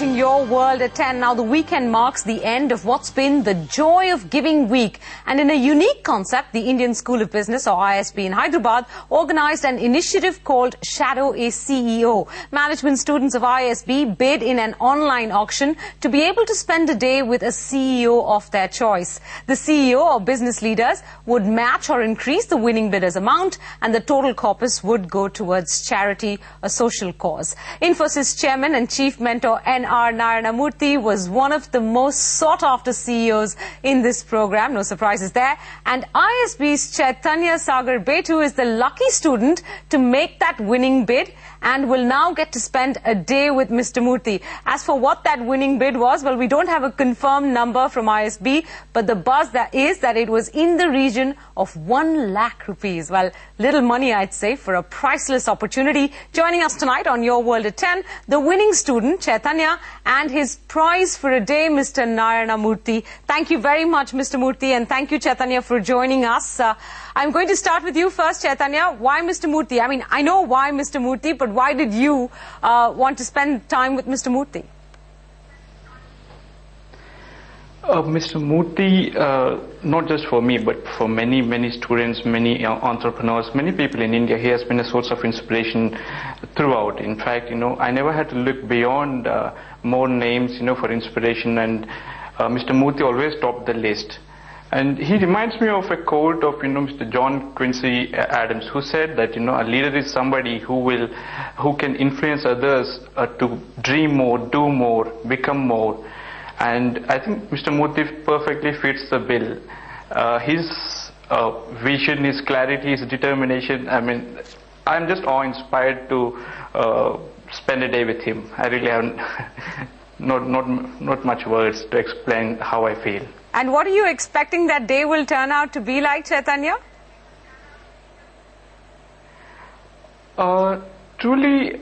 watching Your World at 10. Now, the weekend marks the end of what's been the Joy of Giving Week. And in a unique concept, the Indian School of Business, or ISB in Hyderabad, organized an initiative called Shadow a CEO. Management students of ISB bid in an online auction to be able to spend a day with a CEO of their choice. The CEO or business leaders would match or increase the winning bidder's amount, and the total corpus would go towards charity, a social cause. Infosys chairman and chief mentor NR Narayana Murthy was one of the most sought-after CEOs in this program. No surprises there. And ISB's Chaitanya Sagar Bethu is the lucky student to make that winning bid and will now get to spend a day with Mr. Murthy. As for what that winning bid was, well, we don't have a confirmed number from ISB, but the buzz that is that it was in the region of 1 lakh rupees. Well, little money, I'd say, for a priceless opportunity. Joining us tonight on Your World at 10, the winning student, Chaitanya, and his prize for a day, Mr. Narayana Murthy. Thank you very much, Mr. Murthy, and thank you, Chaitanya, for joining us. I'm going to start with you first, Chaitanya. Why Mr. Murthy? I mean, I know why Mr. Murthy, but why did you want to spend time with Mr. Murthy? Mr. Murthy, not just for me, but for many students, many entrepreneurs, many people in India, he has been a source of inspiration throughout. In fact, I never had to look beyond more names, for inspiration, and Mr. Murthy always topped the list. And he reminds me of a quote of, Mr. John Quincy Adams, who said that, a leader is somebody who can influence others to dream more, do more, become more. And I think Mr. Murthy perfectly fits the bill. His vision, his clarity, his determination, I mean, I'm just awe-inspired to spend a day with him. I really haven't, not much words to explain how I feel. And what are you expecting that day will turn out to be like, Chaitanya? Truly,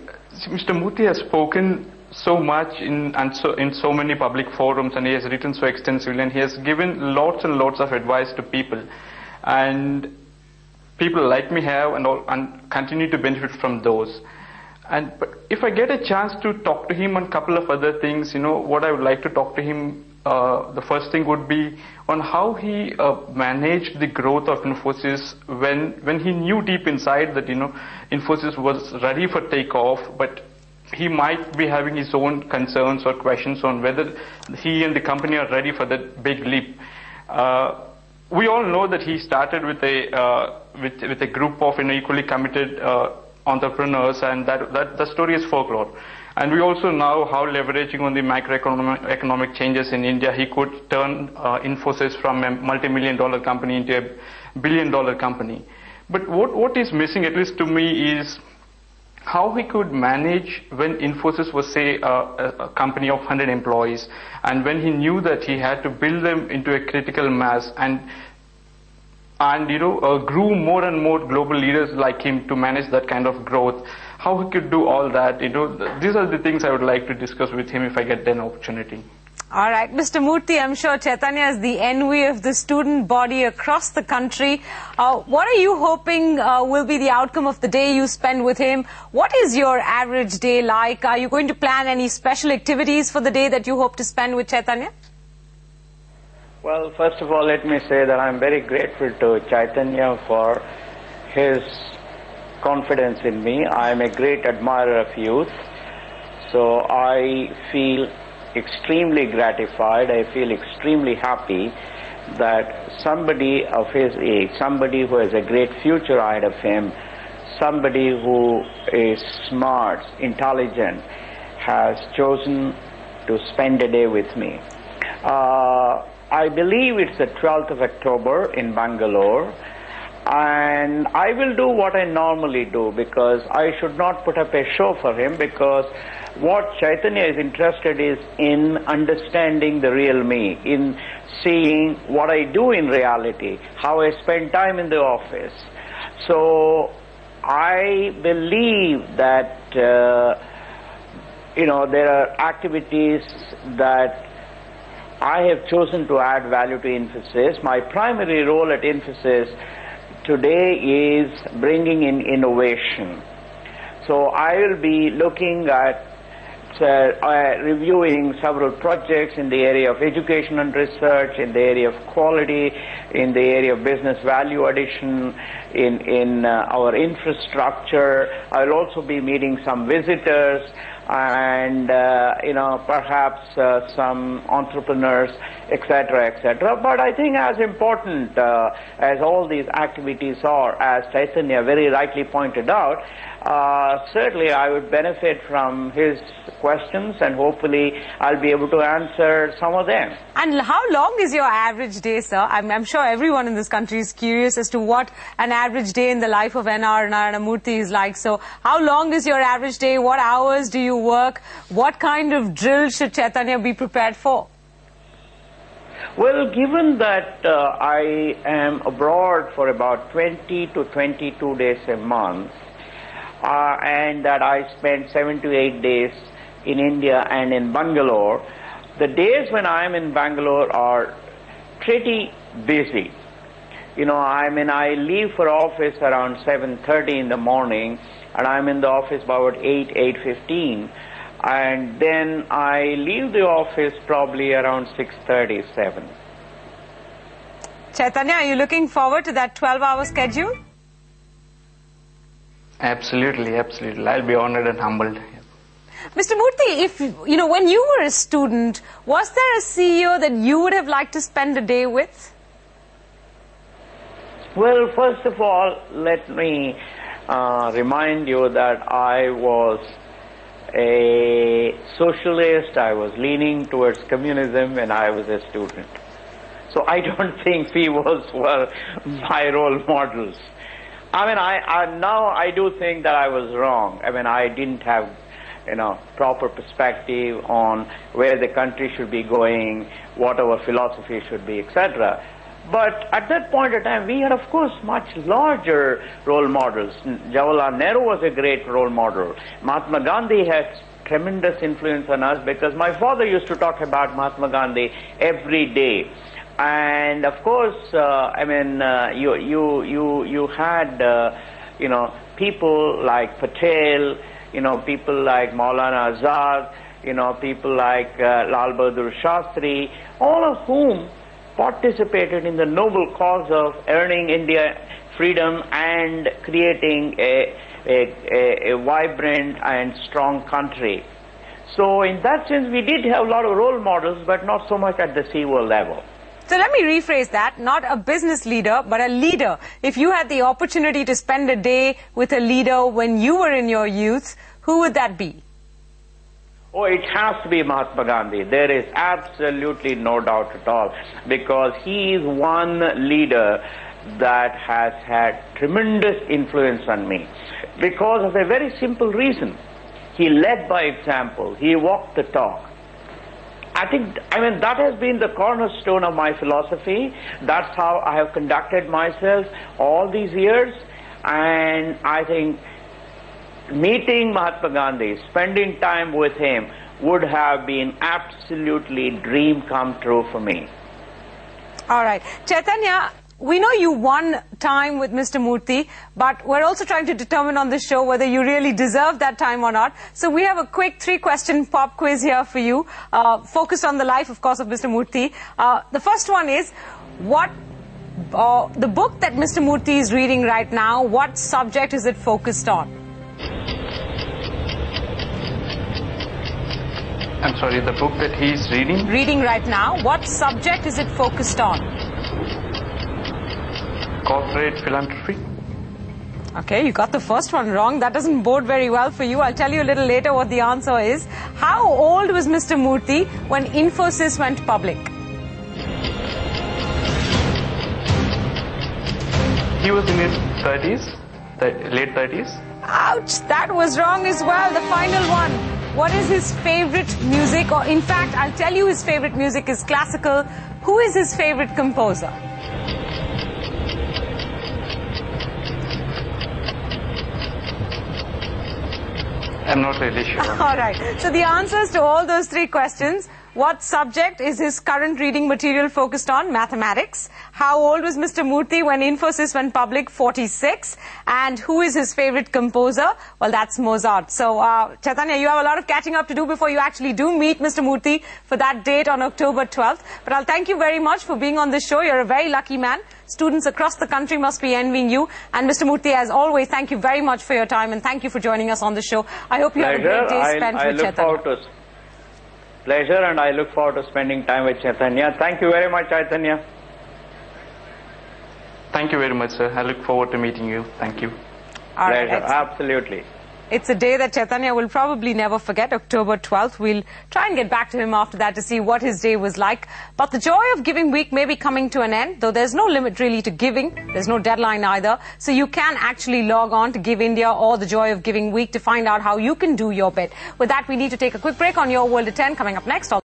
Mr. Murthy has spoken so much in so many public forums, and he has written so extensively, and he has given lots and lots of advice to people. And people like me have and continue to benefit from those. But if I get a chance to talk to him on a couple of other things, what I would like to talk to him, the first thing would be on how he managed the growth of Infosys when he knew deep inside that, Infosys was ready for takeoff, but he might be having his own concerns or questions on whether he and the company are ready for that big leap. We all know that he started with a group of equally committed entrepreneurs, and that the story is folklore. And we also know how, leveraging on the macroeconomic changes in India, he could turn Infosys from a multi-million-dollar company into a billion-dollar company. But what is missing, at least to me, is how he could manage when Infosys was, say, a company of 100 employees, and when he knew that he had to build them into a critical mass and grew more and more global leaders like him to manage that kind of growth. How he could do all that, these are the things I would like to discuss with him if I get an opportunity. All right, Mr. Murthy, I'm sure Chaitanya is the envy of the student body across the country. What are you hoping will be the outcome of the day you spend with him? What is your average day like? Are you going to plan any special activities for the day that you hope to spend with Chaitanya? Well, first of all, let me say that I'm very grateful to Chaitanya for his confidence in me. I'm a great admirer of youth, so I feel extremely gratified. I feel extremely happy that somebody of his age, somebody who has a great future ahead of him, somebody who is smart, intelligent, has chosen to spend a day with me. I believe it's the 12th of October in Bangalore, and I will do what I normally do, because I should not put up a show for him, because what Chaitanya is interested is in understanding the real me, in seeing what I do in reality, how I spend time in the office. So I believe that there are activities that I have chosen to add value to Infosys. My primary role at Infosys today is bringing in innovation. So I will be looking at reviewing several projects in the area of education and research, in the area of quality, in the area of business value addition, in our infrastructure. I'll also be meeting some visitors and perhaps some entrepreneurs, etc., etc. But I think as important as all these activities are, as Chaitanya very rightly pointed out, certainly I would benefit from his questions, and hopefully I'll be able to answer some of them. And how long is your average day, sir? I'm sure everyone in this country is curious as to what an average day in the life of NR Narayana Murthy is like. So how long is your average day? What hours do you work? What kind of drill should Chaitanya be prepared for? Well, given that I am abroad for about 20 to 22 days a month, and that I spend 7 to 8 days in India and in Bangalore, the days when I'm in Bangalore are pretty busy. I leave for office around 7:30 in the morning, and I'm in the office about 8:15, and then I leave the office probably around 6:30, 7. Chaitanya, are you looking forward to that 12-hour schedule? Absolutely, absolutely. I'll be honored and humbled. Mr. Murthy, when you were a student, was there a CEO that you would have liked to spend a day with? Well, first of all, let me remind you that I was a socialist. I was leaning towards communism when I was a student. So I don't think people were my role models. Now I do think that I was wrong. I didn't have, proper perspective on where the country should be going, what our philosophy should be, etc. But at that point in time, we had, of course, much larger role models. Jawaharlal Nehru was a great role model. Mahatma Gandhi had tremendous influence on us because my father used to talk about Mahatma Gandhi every day. And of course, you had, people like Patel, people like Maulana Azad, people like Lal Bahadur Shastri, all of whom participated in the noble cause of earning India freedom and creating a vibrant and strong country. So in that sense, we did have a lot of role models, but not so much at the CEO level. So let me rephrase that, not a business leader, but a leader. If you had the opportunity to spend a day with a leader when you were in your youth, who would that be? Oh, it has to be Mahatma Gandhi. There is absolutely no doubt at all, because he is one leader that has had tremendous influence on me, because of a very simple reason. He led by example. He walked the talk. That has been the cornerstone of my philosophy. That's how I have conducted myself all these years. And I think meeting Mahatma Gandhi, spending time with him, would have been absolutely dream come true for me. All right. Chaitanya, we know you won time with Mr. Murthy, but we're also trying to determine on this show whether you really deserve that time or not. So we have a quick 3-question pop quiz here for you, focused on the life, of course, of Mr. Murthy. The first one is, the book that Mr. Murthy is reading right now, what subject is it focused on? I'm sorry, the book that he's reading? Reading right now, what subject is it focused on? Corporate philanthropy. Okay, you got the first one wrong. That doesn't bode very well for you. I'll tell you a little later what the answer is. How old was Mr. Murthy when Infosys went public? He was in his 30s, late 30s. Ouch, that was wrong as well. The final one. What is his favorite music? Or in fact, I'll tell you his favorite music is classical. Who is his favorite composer? I'm not really sure. All right. So the answers to all those 3 questions What subject is his current reading material focused on? Mathematics. How old was Mr. Murthy when Infosys went public? 46. And who is his favorite composer? Well, that's Mozart. So, Chaitanya, you have a lot of catching up to do before you actually do meet Mr. Murthy for that date on October 12th. But I'll thank you very much for being on this show. You're a very lucky man. Students across the country must be envying you. And Mr. Murthy, as always, thank you very much for your time and thank you for joining us on the show. I hope you have a great day spent with Chaitanya. Pleasure, and I look forward to spending time with Chaitanya. Thank you very much, Chaitanya. Thank you very much, sir. I look forward to meeting you. Thank you. Pleasure, absolutely. It's a day that Chaitanya will probably never forget, October 12th. We'll try and get back to him after that to see what his day was like. But the joy of giving week may be coming to an end, though there's no limit really to giving. There's no deadline either. So you can actually log on to Give India or the Joy of Giving Week to find out how you can do your bit. With that, we need to take a quick break on Your World at 10. Coming up next.